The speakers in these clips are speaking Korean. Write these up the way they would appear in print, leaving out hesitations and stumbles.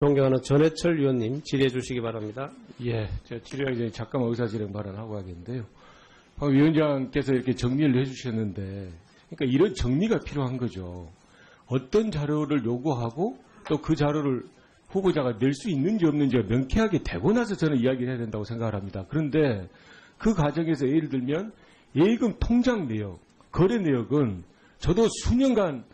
존경하는 전해철 위원님 질의해 주시기 바랍니다. 예, 제가 질의하기 전에 잠깐만 의사진행 발언하고 하겠는데요. 방 위원장께서 이렇게 정리를 해주셨는데, 그러니까 이런 정리가 필요한 거죠. 어떤 자료를 요구하고 또 그 자료를 후보자가 낼 수 있는지 없는지가 명쾌하게 되고 나서 저는 이야기를 해야 된다고 생각을 합니다. 그런데 그 과정에서 예를 들면 예금 통장 내역, 거래 내역은 저도 수년간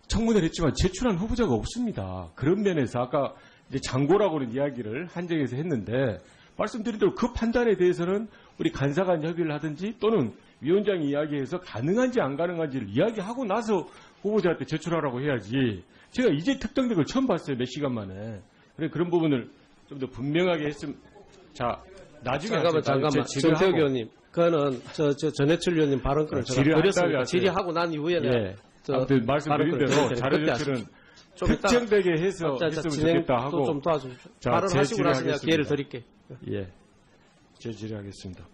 청문회를 했지만 제출한 후보자가 없습니다. 그런 면에서 아까 이제 장고라고는 이야기를 한정해서 했는데 말씀드린 대로 그 판단에 대해서는 우리 간사간 협의를 하든지 또는 위원장이 이야기해서 가능한지 안 가능한지를 이야기하고 나서 후보자한테 제출하라고 해야지. 제가 이제 특정된 걸 처음 봤어요. 몇 시간 만에. 그래 그런 부분을 좀 더 분명하게 했으면. 자, 나중에 잠깐만. 정태욱 의원님, 그거는 전해철 위원님 발언권을 제가 드렸습니다. 질의하고 난 이후에 예. 아무튼 말씀드린 대로 자료 제출은 특정되게 해서 했으면 좋겠다 하고 좀 도와주십시오. 발언하시고 나서 내가 기회를 드릴게요. 예, 제 질의하겠습니다.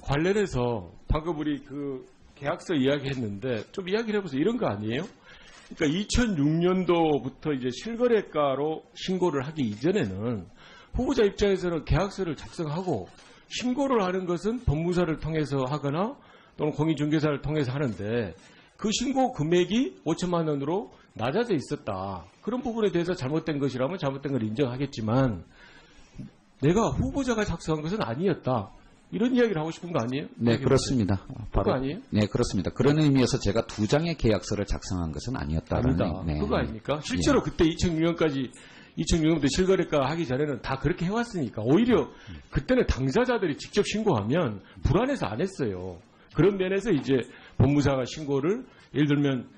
관련해서 방금 우리 그 계약서 이야기했는데 좀 이야기를 해보세요. 이런 거 아니에요? 그러니까 2006년도부터 이제 실거래가로 신고를 하기 이전에는 후보자 입장에서는 계약서를 작성하고 신고를 하는 것은 법무사를 통해서 하거나 또는 공인중개사를 통해서 하는데 그 신고 금액이 5천만 원으로 낮아져 있었다. 그런 부분에 대해서 잘못된 것이라면 잘못된 걸 인정하겠지만 내가 후보자가 작성한 것은 아니었다. 이런 이야기를 하고 싶은 거 아니에요? 네, 그렇습니다. 그거 아니에요? 네, 그렇습니다. 그런 의미에서 제가 2장의 계약서를 작성한 것은 아니었다라는. 아니다. 네. 그거 아닙니까? 실제로 예. 그때 2006년부터 실거래가 하기 전에는 다 그렇게 해왔으니까 오히려 그때는 당사자들이 직접 신고하면 불안해서 안 했어요. 그런 면에서 이제 법무사가 신고를 예를 들면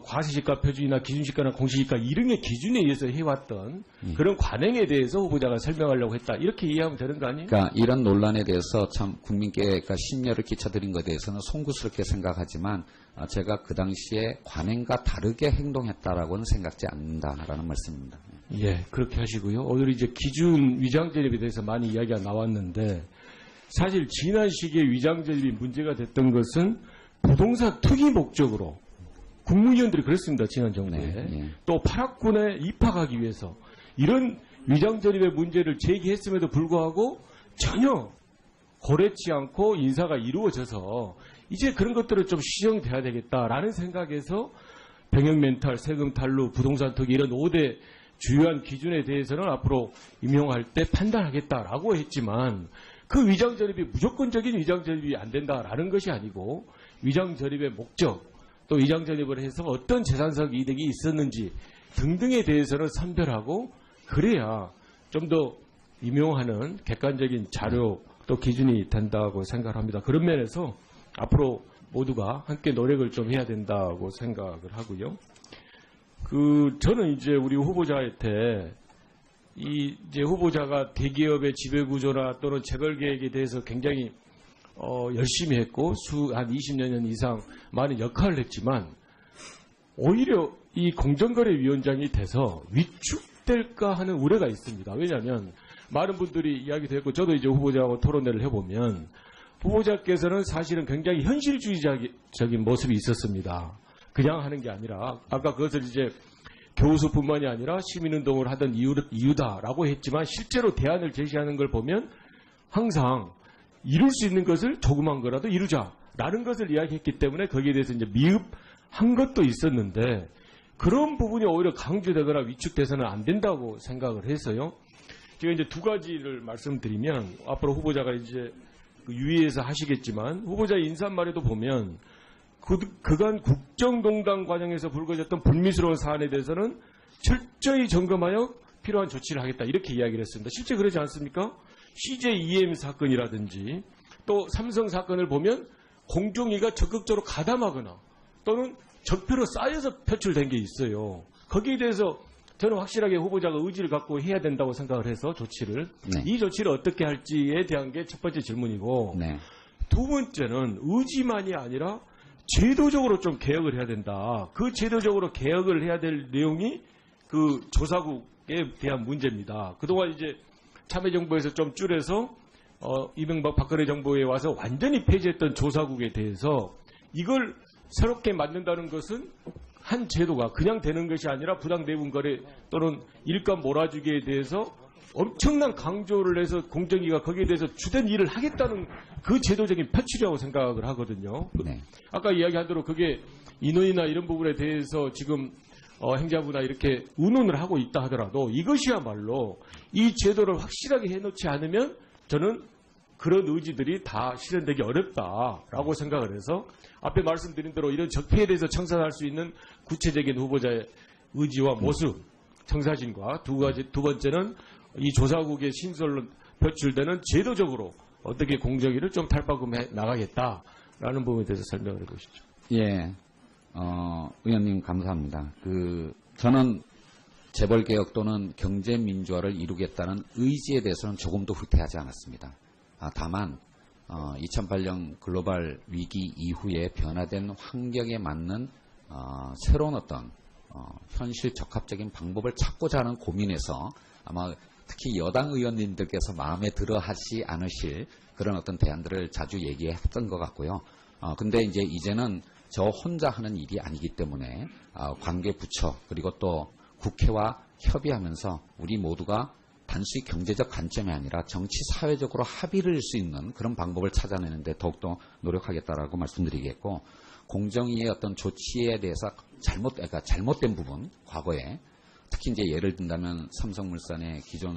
과세시가 표준이나 기준시가나 공시시가 이름의 기준에 의해서 해왔던 그런 관행에 대해서 후보자가 설명하려고 했다. 이렇게 이해하면 되는 거 아니에요? 그러니까 이런 논란에 대해서 참 국민께 심려를 끼쳐드린 것에 대해서는 송구스럽게 생각하지만 제가 그 당시에 관행과 다르게 행동했다라고는 생각지 않는다라는 말씀입니다. 예, 그렇게 하시고요. 오늘 이제 기준 위장전입에 대해서 많이 이야기가 나왔는데 사실 지난 시기에 위장전입이 문제가 됐던 것은 부동산 투기 목적으로 국무위원들이 그랬습니다. 지난 정부에. 네. 또 파락군에 입학하기 위해서 이런 위장전입의 문제를 제기했음에도 불구하고 전혀 고려치 않고 인사가 이루어져서 이제 그런 것들은 좀 시정돼야 되겠다라는 생각에서 병역멘탈, 세금 탈루, 부동산 투기 이런 5대 주요한 기준에 대해서는 앞으로 임용할 때 판단하겠다라고 했지만 그 위장전입이 무조건적인 위장전입이 안 된다라는 것이 아니고 위장전입의 목적 또 위장전입을 해서 어떤 재산적 이득이 있었는지 등등에 대해서는 선별하고 그래야 좀 더 임용하는 객관적인 자료 또 기준이 된다고 생각합니다. 그런 면에서 앞으로 모두가 함께 노력을 좀 해야 된다고 생각을 하고요. 저는 이제 우리 후보자한테 이제 후보자가 대기업의 지배구조나 또는 재벌 계획에 대해서 굉장히 열심히 했고 한 20여 년 이상 많은 역할을 했지만 오히려 이 공정거래위원장이 돼서 위축될까 하는 우려가 있습니다. 왜냐하면 많은 분들이 이야기도 했고 저도 이제 후보자하고 토론회를 해보면 후보자께서는 사실은 굉장히 현실주의적인 모습이 있었습니다. 그냥 하는 게 아니라 아까 그것을 이제 교수뿐만이 아니라 시민운동을 하던 이유다라고 했지만 실제로 대안을 제시하는 걸 보면 항상 이룰 수 있는 것을 조그만 거라도 이루자라는 것을 이야기했기 때문에 거기에 대해서 이제 미흡한 것도 있었는데 그런 부분이 오히려 강조되거나 위축돼서는 안 된다고 생각을 해서요. 제가 이제 두 가지를 말씀드리면 앞으로 후보자가 이제 유의해서 하시겠지만 후보자 인사말에도 보면 그간 국정농단 과정에서 불거졌던 불미스러운 사안에 대해서는 철저히 점검하여 필요한 조치를 하겠다 이렇게 이야기를 했습니다. 실제 그러지 않습니까? CJ EM 사건이라든지 또 삼성 사건을 보면 공정위가 적극적으로 가담하거나 또는 적폐로 쌓여서 표출된 게 있어요. 거기에 대해서 저는 확실하게 후보자가 의지를 갖고 해야 된다고 생각을 해서 조치를 네. 이 조치를 어떻게 할지에 대한 게 첫 번째 질문이고 네. 두 번째는 의지만이 아니라 제도적으로 좀 개혁을 해야 된다. 그 제도적으로 개혁을 해야 될 내용이 그 조사국에 대한 문제입니다. 그동안 이제 참여정부에서 좀 줄여서 이명박 박근혜 정부에 와서 완전히 폐지했던 조사국에 대해서 이걸 새롭게 만든다는 것은 한 제도가 그냥 되는 것이 아니라 부당 내분 거래 또는 일감 몰아주기에 대해서 엄청난 강조를 해서 공정위가 거기에 대해서 주된 일을 하겠다는 그 제도적인 표출이라고 생각을 하거든요. 네. 아까 이야기한 대로 그게 인원이나 이런 부분에 대해서 지금 행자부나 이렇게 운운을 하고 있다 하더라도 이것이야말로 이 제도를 확실하게 해놓지 않으면 저는 그런 의지들이 다 실현되기 어렵다라고 생각을 해서 앞에 말씀드린 대로 이런 적폐에 대해서 청산할 수 있는 구체적인 후보자의 의지와 모습, 청사진과 두 번째는 이 조사국의 신설로 표출되는 제도적으로 어떻게 공정위를 좀 탈바꿈해 나가겠다라는 부분에 대해서 설명을 해보시죠. 예, 의원님 감사합니다. 저는 재벌개혁 또는 경제민주화를 이루겠다는 의지에 대해서는 조금도 후퇴하지 않았습니다. 다만 2008년 글로벌 위기 이후에 변화된 환경에 맞는 새로운 어떤 현실 적합적인 방법을 찾고자 하는 고민에서 아마 특히 여당 의원님들께서 마음에 들어 하지 않으실 그런 어떤 대안들을 자주 얘기했던 것 같고요. 근데 이제는 저 혼자 하는 일이 아니기 때문에 관계 부처 그리고 또 국회와 협의하면서 우리 모두가 단순히 경제적 관점이 아니라 정치 사회적으로 합의를 할 수 있는 그런 방법을 찾아내는데 더욱더 노력하겠다라고 말씀드리겠고, 공정위의 어떤 조치에 대해서 잘못된 부분, 과거에 특히 이제 예를 든다면 삼성물산의 기존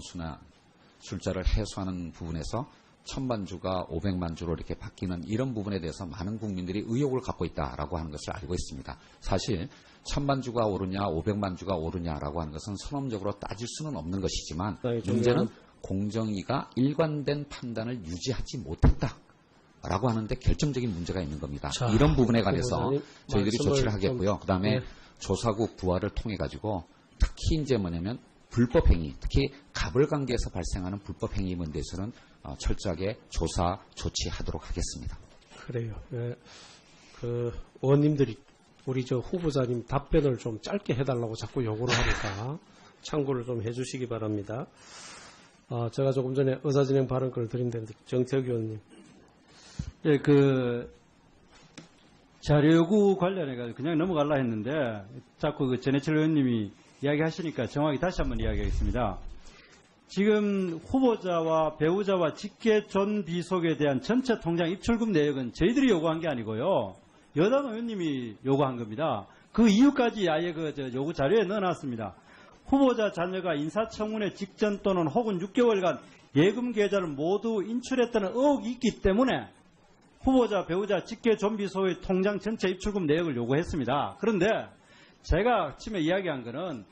술자를 해소하는 부분에서 1000만 주가 500만 주로 이렇게 바뀌는 이런 부분에 대해서 많은 국민들이 의혹을 갖고 있다라고 하는 것을 알고 있습니다. 사실 1000만 주가 오르냐 500만 주가 오르냐라고 하는 것은 선언적으로 따질 수는 없는 것이지만 문제는 공정위가 일관된 판단을 유지하지 못했다라고 하는데 결정적인 문제가 있는 겁니다. 자, 이런 부분에 관해서 저희들이 조치를 하겠고요. 그다음에 네. 조사국 부활을 통해 가지고 특히 이제 뭐냐면 불법 행위, 특히 갑을 관계에서 발생하는 불법 행위에 대해서는 철저하게 조사 조치하도록 하겠습니다. 그래요. 네. 의원님들이 우리 후보자님 답변을 좀 짧게 해달라고 자꾸 요구를 하니까 참고를 좀 해주시기 바랍니다. 제가 조금 전에 의사진행 발언권을 드린데 정태혁 의원님. 예, 자료 요구 관련해가지고 그냥 넘어가려 했는데 자꾸 전해철 의원님이 이야기하시니까 정확히 다시 한번 이야기하겠습니다. 지금 후보자와 배우자와 직계 존 비속에 대한 전체 통장 입출금 내역은 저희들이 요구한 게 아니고요. 여당 의원님이 요구한 겁니다. 그 이유까지 아예 요구 자료에 넣어놨습니다. 후보자 자녀가 인사청문회 직전 또는 혹은 6개월간 예금 계좌를 모두 인출했다는 의혹이 있기 때문에 후보자, 배우자, 직계 존 비속의 통장 전체 입출금 내역을 요구했습니다. 그런데 제가 아침에 이야기한 거는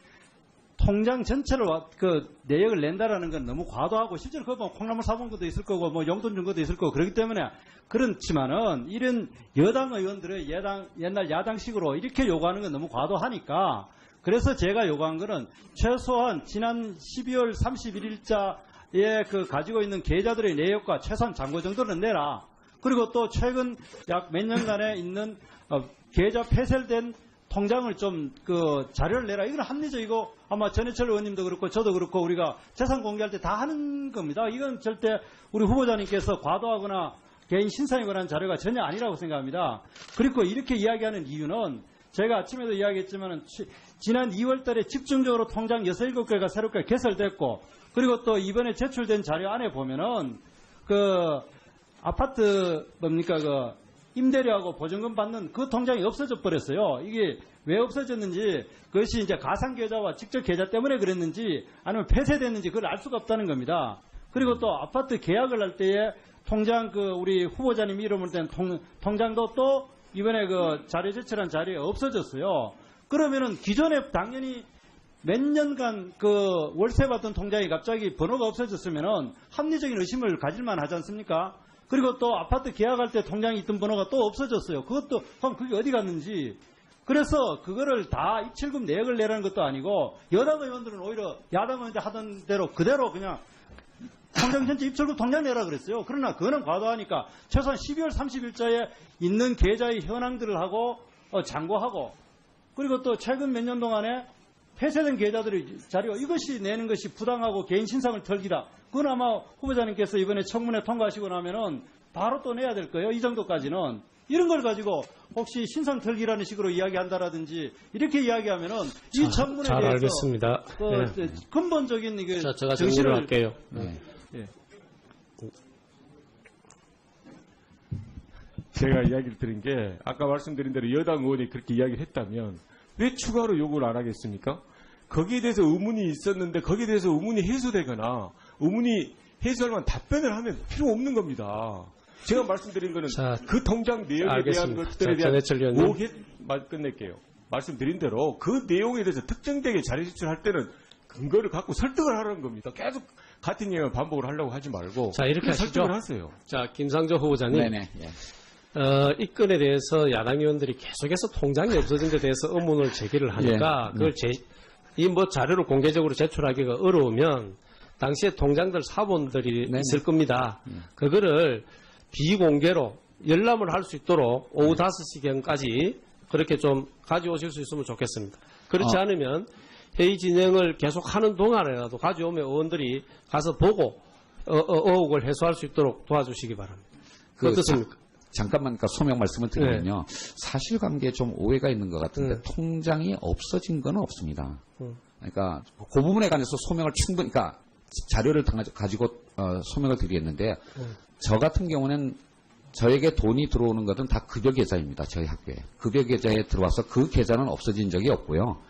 통장 전체를 내역을 낸다라는 건 너무 과도하고 실제로 그거 보면 콩나물 사본 것도 있을 거고 뭐 용돈 준 것도 있을 거고 그렇기 때문에 그렇지만은 이런 여당 의원들의 옛날 야당식으로 이렇게 요구하는 건 너무 과도하니까 그래서 제가 요구한 거는 최소한 지난 12월 31일자에 가지고 있는 계좌들의 내역과 최소한 잔고 정도는 내라. 그리고 또 최근 약 몇 년간에 있는 계좌 폐쇄된 통장을 좀 자료를 내라. 이건 합리적이고 아마 전해철 의원님도 그렇고 저도 그렇고 우리가 재산 공개할 때 다 하는 겁니다. 이건 절대 우리 후보자님께서 과도하거나 개인 신상에 관한 자료가 전혀 아니라고 생각합니다. 그리고 이렇게 이야기하는 이유는 제가 아침에도 이야기했지만 지난 2월 달에 집중적으로 통장 6, 7개가 새롭게 개설됐고 그리고 또 이번에 제출된 자료 안에 보면은 아파트 임대료하고 보증금 받는 그 통장이 없어져 버렸어요. 이게 왜 없어졌는지 그것이 이제 가상 계좌와 직접 계좌 때문에 그랬는지 아니면 폐쇄됐는지 그걸 알 수가 없다는 겁니다. 그리고 또 아파트 계약을 할 때에 통장 우리 후보자님 이름을 된 통장도 또 이번에 자료 제출한 자리에 없어졌어요. 그러면은 기존에 당연히 몇 년간 월세 받던 통장이 갑자기 번호가 없어졌으면은 합리적인 의심을 가질만 하지 않습니까? 그리고 또 아파트 계약할 때 통장에 있던 번호가 또 없어졌어요. 그것도 그럼 그게 어디 갔는지. 그래서 그거를 다 입출금 내역을 내라는 것도 아니고 여당 의원들은 오히려 야당 의원들 하던 대로 그대로 그냥 통장 전체 입출금 통장 내라 그랬어요. 그러나 그거는 과도하니까 최소한 12월 30일자에 있는 계좌의 현황들을 하고 잔고하고 그리고 또 최근 몇 년 동안에 폐쇄된 계좌들의 자료 이것이 내는 것이 부당하고 개인 신상을 털기다. 그건 아마 후보자님께서 이번에 청문회 통과하시고 나면은 바로 또 내야 될 거예요. 이 정도까지는. 이런 걸 가지고 혹시 신상 털기라는 식으로 이야기한다라든지 이렇게 이야기하면은 이 청문에 잘 대해서 알겠습니다. 그 예. 근본적인 이게 자, 제가 정신을 정리를 할게요. 네. 제가 이야기를 드린 게 아까 말씀드린 대로 여당 의원이 그렇게 이야기를 했다면 왜 추가로 요구를 안 하겠습니까? 거기에 대해서 의문이 있었는데 거기에 대해서 의문이 해소되거나 의문이 해소할 만한 답변을 하면 필요 없는 겁니다. 제가 말씀드린 거는 자, 그 통장 내용에 알겠습니다. 대한 것들에 자, 대한 전해철 의원님. 의혹 끝낼게요. 말씀드린 대로 그 내용에 대해서 특정되게 자료 제출할 때는 근거를 갖고 설득을 하라는 겁니다. 계속 같은 얘기를 반복을 하려고 하지 말고 자, 이렇게 그냥 하시죠. 설득을 하세요. 자, 김상조 후보자님. 네네. 예. 이 건에 대해서 야당 의원들이 계속해서 통장이 없어진 데 대해서 의문을 제기를 하니까 그걸 이 뭐 자료를 공개적으로 제출하기가 어려우면 당시에 통장들 사본들이 네네. 있을 겁니다. 그거를 비공개로 열람을 할 수 있도록 오후 5시경까지 그렇게 좀 가져오실 수 있으면 좋겠습니다. 그렇지 않으면 회의 진행을 계속하는 동안에라도 가져오면 의원들이 가서 보고 의혹을 해소할 수 있도록 도와주시기 바랍니다. 어떻습니까? 잠깐만 소명 말씀을 드리면요. 사실관계에 좀 오해가 있는 것 같은데 통장이 없어진 건 없습니다. 그러니까 그 부분에 관해서 소명을 충분히, 그러니까 자료를 가지고 소명을 드리겠는데 저 같은 경우는 저에게 돈이 들어오는 것은 다 급여 계좌입니다. 저희 학교에. 급여 계좌에 들어와서 그 계좌는 없어진 적이 없고요.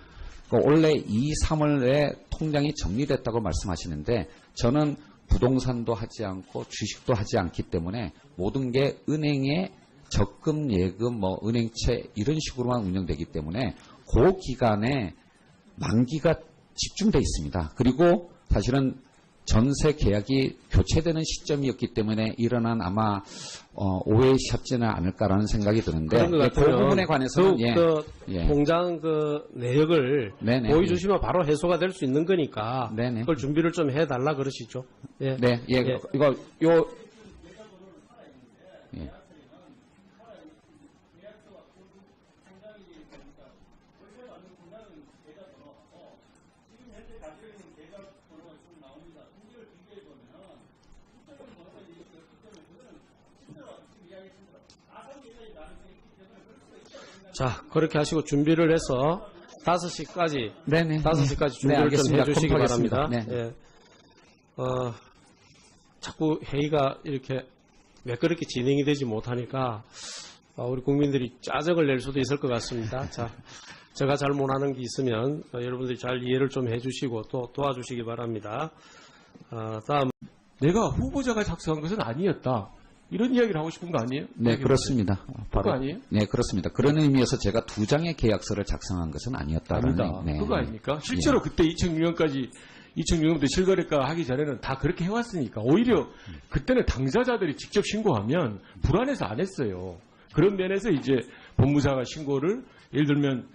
원래 2, 3월에 통장이 정리됐다고 말씀하시는데 저는 부동산도 하지 않고 주식도 하지 않기 때문에 모든 게 은행에 적금, 예금, 뭐 은행채 이런 식으로만 운영되기 때문에 그 기간에 만기가 집중돼 있습니다. 그리고 사실은 전세 계약이 교체되는 시점이었기 때문에 일어난 아마 오해샵지는 않을까라는 생각이 드는데 그런 것 그 같아요. 부분에 관해서는 통장 그 내역을 네네. 보여주시면 바로 해소가 될 수 있는 거니까 네네. 그걸 준비를 좀 해달라 그러시죠. 예. 네, 예, 예. 이거 요 예. 자, 그렇게 하시고 준비를 해서 5시까지 네네. 5시까지 네, 준비를 좀 알겠습니다. 해주시기 검토하겠습니다. 바랍니다. 네. 예. 자꾸 회의가 이렇게 매끄럽게 진행이 되지 못하니까 우리 국민들이 짜증을 낼 수도 있을 것 같습니다. 자, 제가 잘 못하는 게 있으면 여러분들이 잘 이해를 좀 해주시고 또 도와주시기 바랍니다. 다음. 내가 후보자가 작성한 것은 아니었다. 이런 이야기를 하고 싶은 거 아니에요? 네, 그렇습니다. 그거 아니에요? 네, 그렇습니다. 그런 의미에서 제가 2장의 계약서를 작성한 것은 아니었다는 아니다. 그거 아닙니까? 실제로 그때 2006년부터 실거래가 하기 전에는 다 그렇게 해왔으니까 오히려 그때는 당사자들이 직접 신고하면 불안해서 안 했어요. 그런 면에서 이제 법무사가 신고를 예를 들면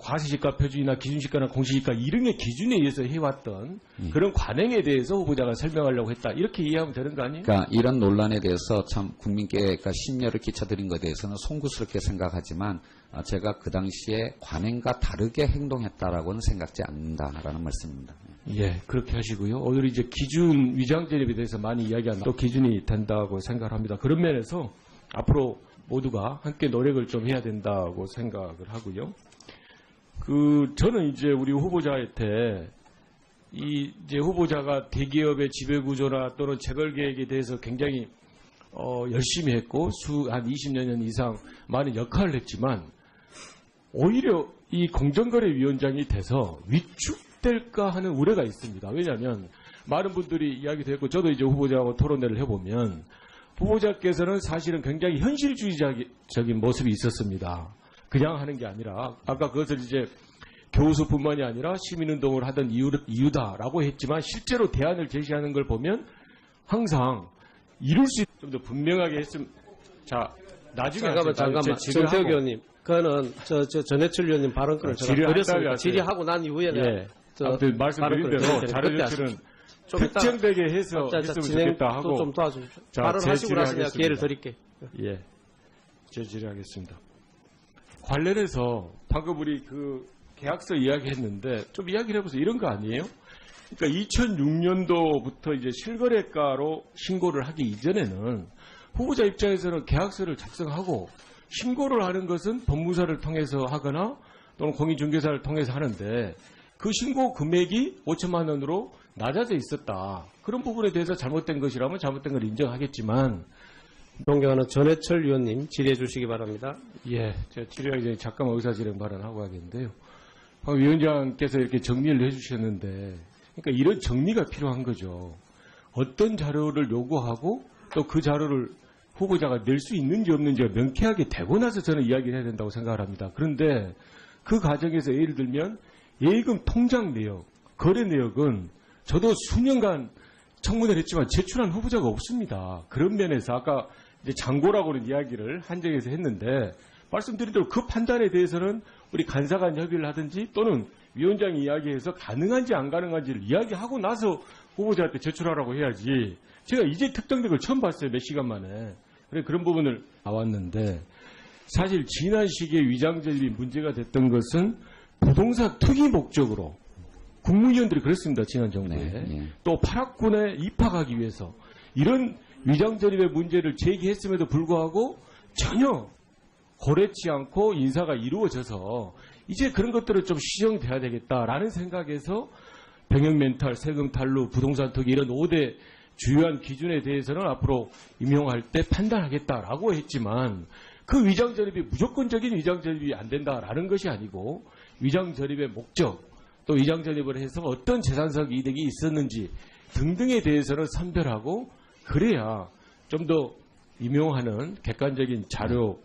과세시가 표준이나 기준시가나 공시시가 이름의 기준에 의해서 해왔던 그런 관행에 대해서 후보자가 설명하려고 했다. 이렇게 이해하면 되는 거 아니에요? 그러니까 이런 논란에 대해서 참 국민께 심려를 끼쳐드린 것에 대해서는 송구스럽게 생각하지만 제가 그 당시에 관행과 다르게 행동했다라고는 생각지 않는다라는 말씀입니다. 예, 그렇게 하시고요. 오늘 이제 기준 위장 전입에 대해서 많이 이야기한 또 기준이 된다고 생각을 합니다. 그런 면에서 앞으로 모두가 함께 노력을 좀 해야 된다고 생각을 하고요. 저는 이제 우리 후보자한테 이제 후보자가 대기업의 지배구조나 또는 재벌 계획에 대해서 굉장히 열심히 했고 한 20년 이상 많은 역할을 했지만 오히려 이 공정거래위원장이 돼서 위축될까 하는 우려가 있습니다. 왜냐하면 많은 분들이 이야기도 했고 저도 이제 후보자하고 토론회를 해보면 후보자께서는 사실은 굉장히 현실주의적인 모습이 있었습니다. 그냥 하는 게 아니라 아까 그것을 이제 교수뿐만이 아니라 시민운동을 하던 이유다라고 했지만 실제로 대안을 제시하는 걸 보면 항상 이룰 수 좀 더 분명하게 했으면 자 나중에 잠깐만 정태욱 의원님 그거는 전해철 의원님 발언권을 제가 드렸습니다. 질의하고 난 이후에 예. 아무튼 말씀드린 대로 자료 제출은 특정되게 해서 했으면 좋겠다 하고 좀 도와주십시오. 자, 발언하시고 나서 내가 질의하겠습니다. 기회를 드릴게요. 예, 제 질의하겠습니다. 관련해서 방금 우리 그 계약서 이야기했는데 좀 이야기를 해보세요. 이런 거 아니에요? 그러니까 2006년도부터 이제 실거래가로 신고를 하기 이전에는 후보자 입장에서는 계약서를 작성하고 신고를 하는 것은 법무사를 통해서 하거나 또는 공인중개사를 통해서 하는데 그 신고 금액이 5천만 원으로 낮아져 있었다. 그런 부분에 대해서 잘못된 것이라면 잘못된 걸 인정하겠지만 존경하는 전해철 위원님 질의해 주시기 바랍니다. 예, 제가 질의하기 전에 잠깐만 의사진행 발언하고 하겠는데요. 방금 위원장께서 이렇게 정리를 해주셨는데 그러니까 이런 정리가 필요한 거죠. 어떤 자료를 요구하고 또 그 자료를 후보자가 낼 수 있는지 없는지가 명쾌하게 되고 나서 저는 이야기를 해야 된다고 생각을 합니다. 그런데 그 과정에서 예를 들면 예금 통장 내역, 거래 내역은 저도 수년간 청문회를 했지만 제출한 후보자가 없습니다. 그런 면에서 아까 이제 장고라고는 이야기를 한정해서 했는데 말씀드린 대로 그 판단에 대해서는 우리 간사간 협의를 하든지 또는 위원장이 이야기해서 가능한지 안 가능한지를 이야기하고 나서 후보자한테 제출하라고 해야지 제가 이제 특정된 걸 처음 봤어요. 몇 시간 만에. 그래 그런 부분을 나왔는데 사실 지난 시기에 위장전입이 문제가 됐던 것은 부동산 투기 목적으로 국무위원들이 그랬습니다. 지난 정부에. 네. 또 파락군에 입학하기 위해서 이런 위장전입의 문제를 제기했음에도 불구하고 전혀 고려치 않고 인사가 이루어져서 이제 그런 것들은 좀 시정돼야 되겠다라는 생각에서 병역 멘탈, 세금 탈루, 부동산 투기 이런 5대 주요한 기준에 대해서는 앞으로 임용할 때 판단하겠다라고 했지만 그 위장전입이 무조건적인 위장전입이 안 된다라는 것이 아니고 위장전입의 목적 또 위장전입을 해서 어떤 재산적 이득이 있었는지 등등에 대해서는 선별하고 그래야 좀 더 임용하는 객관적인 자료